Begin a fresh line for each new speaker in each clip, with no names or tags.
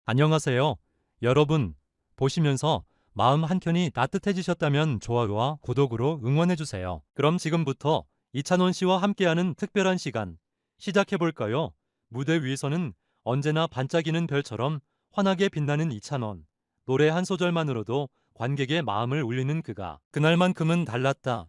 안녕하세요. 여러분, 보시면서 마음 한켠이 따뜻해지셨다면 좋아요와 구독으로 응원해주세요. 그럼 지금부터 이찬원 씨와 함께하는 특별한 시간 시작해볼까요? 무대 위에서는 언제나 반짝이는 별처럼 환하게 빛나는 이찬원. 노래 한 소절만으로도 관객의 마음을 울리는 그가 그날만큼은 달랐다.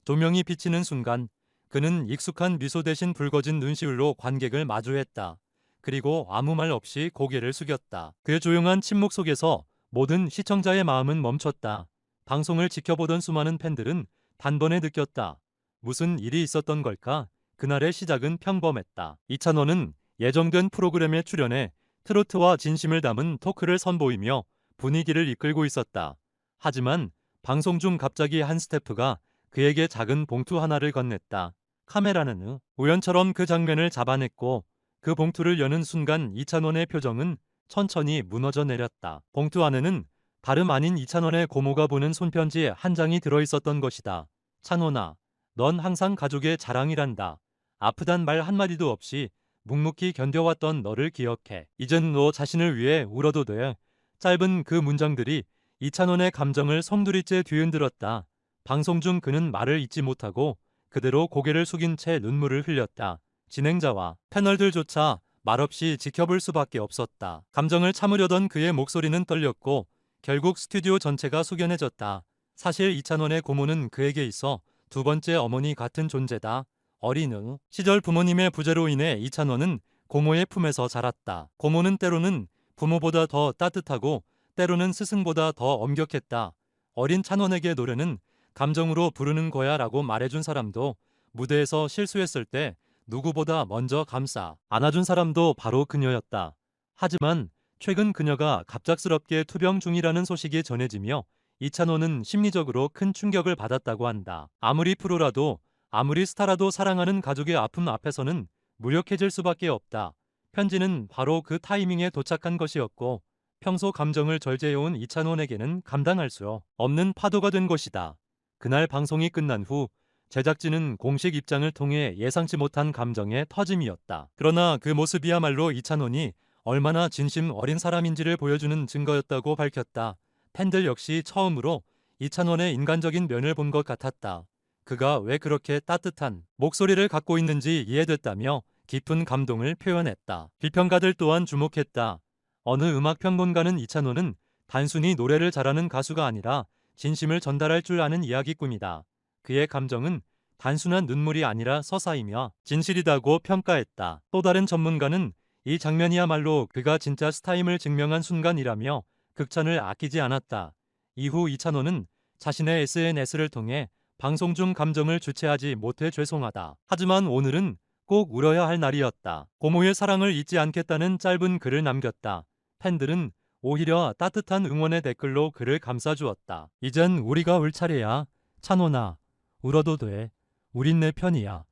조명이 비치는 순간 그는 익숙한 미소 대신 붉어진 눈시울로 관객을 마주했다. 그리고 아무 말 없이 고개를 숙였다. 그 조용한 침묵 속에서 모든 시청자의 마음은 멈췄다. 방송을 지켜보던 수많은 팬들은 단번에 느꼈다. 무슨 일이 있었던 걸까? 그날의 시작은 평범했다. 이찬원은 예정된 프로그램에 출연해 트로트와 진심을 담은 토크를 선보이며 분위기를 이끌고 있었다. 하지만 방송 중 갑자기 한 스태프가 그에게 작은 봉투 하나를 건넸다. 카메라는 우연처럼 그 장면을 잡아냈고 그 봉투를 여는 순간 이찬원의 표정은 천천히 무너져 내렸다. 봉투 안에는 다름 아닌 이찬원의 고모가 보낸 손편지 한 장이 들어있었던 것이다. 찬원아, 넌 항상 가족의 자랑이란다. 아프단 말 한마디도 없이 묵묵히 견뎌왔던 너를 기억해. 이젠 너 자신을 위해 울어도 돼. 짧은 그 문장들이 이찬원의 감정을 송두리째 뒤흔들었다. 방송 중 그는 말을 잇지 못하고 그대로 고개를 숙인 채 눈물을 흘렸다. 진행자와 패널들조차 말없이 지켜볼 수밖에 없었다. 감정을 참으려던 그의 목소리는 떨렸고 결국 스튜디오 전체가 숙연해졌다. 사실 이찬원의 고모는 그에게 있어 두 번째 어머니 같은 존재다. 어린 시절 부모님의 부재로 인해 이찬원은 고모의 품에서 자랐다. 고모는 때로는 부모보다 더 따뜻하고 때로는 스승보다 더 엄격했다. 어린 찬원에게 노래는 감정으로 부르는 거야 라고 말해준 사람도, 무대에서 실수했을 때 누구보다 먼저 감싸 안아준 사람도 바로 그녀였다. 하지만 최근 그녀가 갑작스럽게 투병 중이라는 소식이 전해지며 이찬원은 심리적으로 큰 충격을 받았다고 한다. 아무리 프로라도 아무리 스타라도 사랑하는 가족의 아픔 앞에서는 무력해질 수밖에 없다. 편지는 바로 그 타이밍에 도착한 것이었고 평소 감정을 절제해온 이찬원에게는 감당할 수 없는 파도가 된 것이다. 그날 방송이 끝난 후 제작진은 공식 입장을 통해 예상치 못한 감정의 터짐이었다. 그러나 그 모습이야말로 이찬원이 얼마나 진심 어린 사람인지를 보여주는 증거였다고 밝혔다. 팬들 역시 처음으로 이찬원의 인간적인 면을 본 것 같았다. 그가 왜 그렇게 따뜻한 목소리를 갖고 있는지 이해됐다며 깊은 감동을 표현했다. 비평가들 또한 주목했다. 어느 음악평론가는 이찬원은 단순히 노래를 잘하는 가수가 아니라 진심을 전달할 줄 아는 이야기꾼이다. 그의 감정은 단순한 눈물이 아니라 서사이며 진실이다고 평가했다. 또 다른 전문가는 이 장면이야말로 그가 진짜 스타임을 증명한 순간이라며 극찬을 아끼지 않았다. 이후 이찬원은 자신의 SNS를 통해 방송 중 감정을 주체하지 못해 죄송하다. 하지만 오늘은 꼭 울어야 할 날이었다. 고모의 사랑을 잊지 않겠다는 짧은 글을 남겼다. 팬들은 오히려 따뜻한 응원의 댓글로 그를 감싸주었다. 이젠 우리가 울 차례야. 찬원아, 울어도 돼. 우린 내 편이야.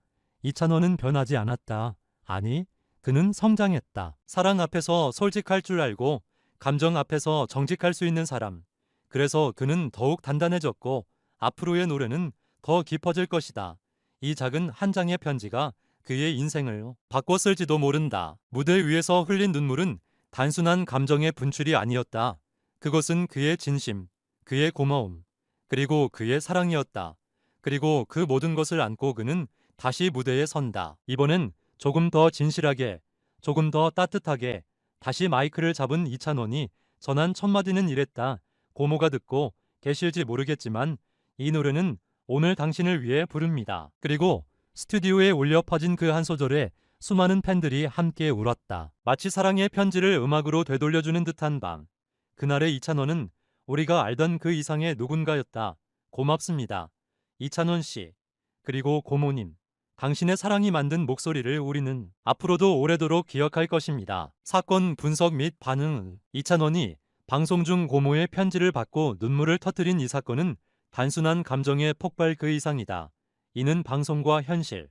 이찬원은 변하지 않았다. 아니, 그는 성장했다. 사랑 앞에서 솔직할 줄 알고 감정 앞에서 정직할 수 있는 사람. 그래서 그는 더욱 단단해졌고 앞으로의 노래는 더 깊어질 것이다. 이 작은 한 장의 편지가 그의 인생을 바꿨을지도 모른다. 무대 위에서 흘린 눈물은 단순한 감정의 분출이 아니었다. 그것은 그의 진심, 그의 고마움, 그리고 그의 사랑이었다. 그리고 그 모든 것을 안고 그는 다시 무대에 선다. 이번엔 조금 더 진실하게, 조금 더 따뜻하게 다시 마이크를 잡은 이찬원이 전한 첫 마디는 이랬다. 고모가 듣고 계실지 모르겠지만 이 노래는 오늘 당신을 위해 부릅니다. 그리고 스튜디오에 울려 퍼진 그 한 소절에 수많은 팬들이 함께 울었다. 마치 사랑의 편지를 음악으로 되돌려주는 듯한 밤. 그날의 이찬원은 우리가 알던 그 이상의 누군가였다. 고맙습니다. 이찬원 씨, 그리고 고모님. 당신의 사랑이 만든 목소리를 우리는 앞으로도 오래도록 기억할 것입니다. 사건 분석 및 반응. 이찬원이 방송 중 고모의 편지를 받고 눈물을 터뜨린 이 사건은 단순한 감정의 폭발 그 이상이다. 이는 방송과 현실,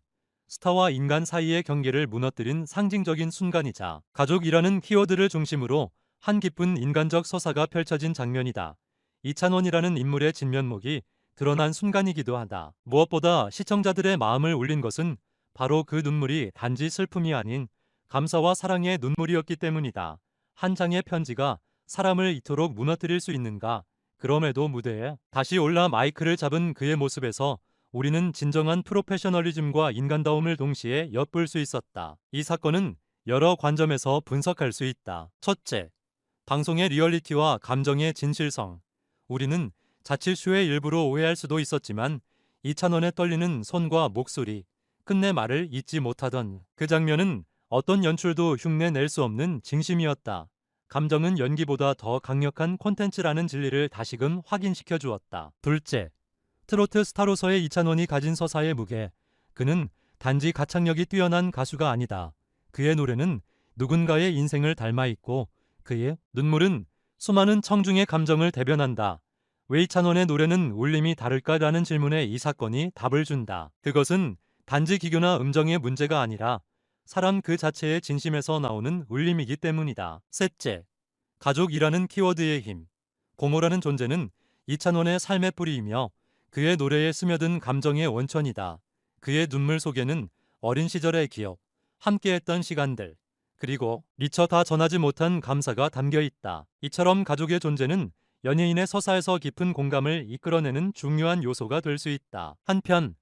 스타와 인간 사이의 경계를 무너뜨린 상징적인 순간이자 가족이라는 키워드를 중심으로 한 깊은 인간적 서사가 펼쳐진 장면이다. 이찬원이라는 인물의 진면목이 드러난 순간이기도 하다. 무엇보다 시청자들의 마음을 울린 것은 바로 그 눈물이 단지 슬픔이 아닌 감사와 사랑의 눈물이었기 때문이다. 한 장의 편지가 사람을 이토록 무너뜨릴 수 있는가? 그럼에도 무대에 다시 올라 마이크를 잡은 그의 모습에서 우리는 진정한 프로페셔널리즘과 인간다움을 동시에 엿볼 수 있었다. 이 사건은 여러 관점에서 분석할 수 있다. 첫째, 방송의 리얼리티와 감정의 진실성. 우리는 자칫 쇼의 일부로 오해할 수도 있었지만 이찬원의 떨리는 손과 목소리, 끝내 말을 잇지 못하던 그 장면은 어떤 연출도 흉내낼 수 없는 진심이었다. 감정은 연기보다 더 강력한 콘텐츠라는 진리를 다시금 확인시켜 주었다. 둘째, 트로트 스타로서의 이찬원이 가진 서사의 무게. 그는 단지 가창력이 뛰어난 가수가 아니다. 그의 노래는 누군가의 인생을 닮아 있고 그의 눈물은 수많은 청중의 감정을 대변한다. 왜 이찬원의 노래는 울림이 다를까라는 질문에 이 사건이 답을 준다. 그것은 단지 기교나 음정의 문제가 아니라 사람 그 자체의 진심에서 나오는 울림이기 때문이다. 셋째, 가족이라는 키워드의 힘. 고모라는 존재는 이찬원의 삶의 뿌리이며 그의 노래에 스며든 감정의 원천이다. 그의 눈물 속에는 어린 시절의 기억, 함께했던 시간들, 그리고 미처 다 전하지 못한 감사가 담겨 있다. 이처럼 가족의 존재는 연예인의 서사에서 깊은 공감을 이끌어내는 중요한 요소가 될 수 있다. 한편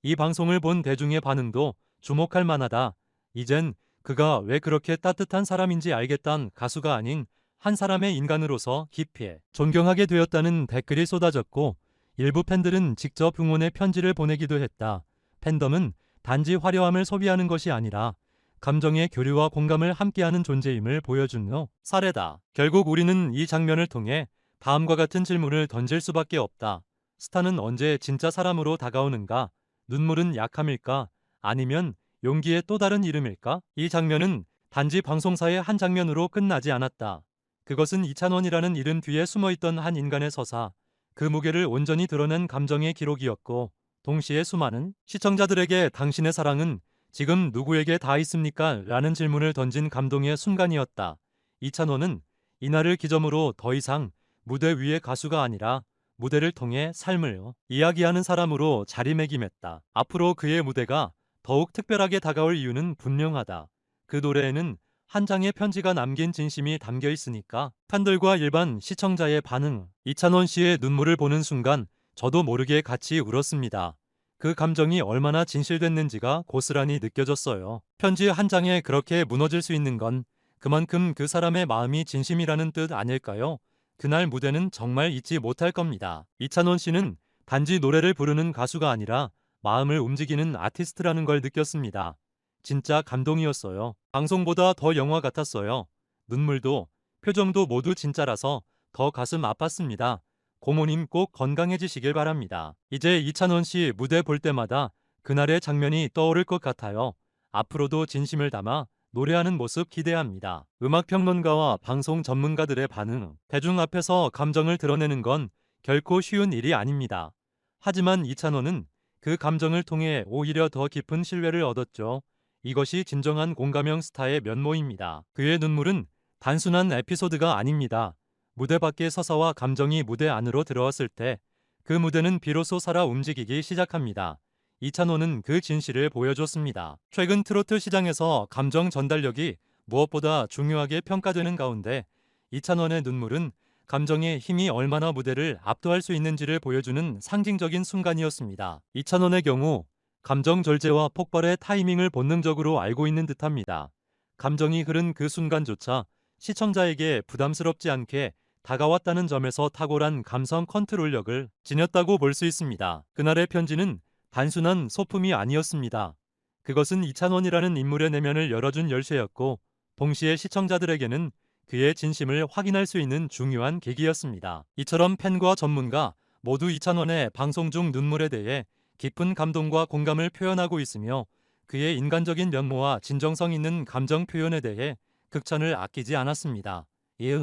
이 방송을 본 대중의 반응도 주목할 만하다. 이젠 그가 왜 그렇게 따뜻한 사람인지 알겠다는 가수가 아닌 한 사람의 인간으로서 깊이 존경하게 되었다는 댓글이 쏟아졌고 일부 팬들은 직접 응원의 편지를 보내기도 했다. 팬덤은 단지 화려함을 소비하는 것이 아니라 감정의 교류와 공감을 함께하는 존재임을 보여준 사례다. 결국 우리는 이 장면을 통해 다음과 같은 질문을 던질 수밖에 없다. 스타는 언제 진짜 사람으로 다가오는가? 눈물은 약함일까? 아니면 용기의 또 다른 이름일까? 이 장면은 단지 방송사의 한 장면으로 끝나지 않았다. 그것은 이찬원이라는 이름 뒤에 숨어있던 한 인간의 서사, 그 무게를 온전히 드러낸 감정의 기록이었고 동시에 수많은 시청자들에게 당신의 사랑은 지금 누구에게 다 있습니까? 라는 질문을 던진 감동의 순간이었다. 이찬원은 이날을 기점으로 더 이상 무대 위의 가수가 아니라 무대를 통해 삶을 이야기하는 사람으로 자리매김했다. 앞으로 그의 무대가 더욱 특별하게 다가올 이유는 분명하다. 그 노래에는 한 장의 편지가 남긴 진심이 담겨 있으니까. 팬들과 일반 시청자의 반응. 이찬원 씨의 눈물을 보는 순간 저도 모르게 같이 울었습니다. 그 감정이 얼마나 진실됐는지가 고스란히 느껴졌어요. 편지 한 장에 그렇게 무너질 수 있는 건 그만큼 그 사람의 마음이 진심이라는 뜻 아닐까요? 그날 무대는 정말 잊지 못할 겁니다. 이찬원 씨는 단지 노래를 부르는 가수가 아니라 마음을 움직이는 아티스트라는 걸 느꼈습니다. 진짜 감동이었어요. 방송보다 더 영화 같았어요. 눈물도 표정도 모두 진짜라서 더 가슴 아팠습니다. 고모님 꼭 건강해지시길 바랍니다. 이제 이찬원 씨 무대 볼 때마다 그날의 장면이 떠오를 것 같아요. 앞으로도 진심을 담아 노래하는 모습 기대합니다. 음악평론가와 방송 전문가들의 반응. 대중 앞에서 감정을 드러내는 건 결코 쉬운 일이 아닙니다. 하지만 이찬원은 그 감정을 통해 오히려 더 깊은 신뢰를 얻었죠. 이것이 진정한 공감형 스타의 면모입니다. 그의 눈물은 단순한 에피소드가 아닙니다. 무대 밖의 서사와 감정이 무대 안으로 들어왔을 때 그 무대는 비로소 살아 움직이기 시작합니다. 이찬원은 그 진실을 보여줬습니다. 최근 트로트 시장에서 감정 전달력이 무엇보다 중요하게 평가되는 가운데 이찬원의 눈물은 감정의 힘이 얼마나 무대를 압도할 수 있는지를 보여주는 상징적인 순간이었습니다. 이찬원의 경우 감정 절제와 폭발의 타이밍을 본능적으로 알고 있는 듯합니다. 감정이 흐른 그 순간조차 시청자에게 부담스럽지 않게 다가왔다는 점에서 탁월한 감성 컨트롤력을 지녔다고 볼 수 있습니다. 그날의 편지는 단순한 소품이 아니었습니다. 그것은 이찬원이라는 인물의 내면을 열어준 열쇠였고 동시에 시청자들에게는 그의 진심을 확인할 수 있는 중요한 계기였습니다. 이처럼 팬과 전문가 모두 이찬원의 방송 중 눈물에 대해 깊은 감동과 공감을 표현하고 있으며 그의 인간적인 면모와 진정성 있는 감정 표현에 대해 극찬을 아끼지 않았습니다. 이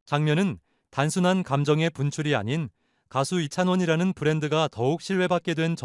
장면은 단순한 감정의 분출이 아닌 가수 이찬원이라는 브랜드가 더욱 신뢰받게 된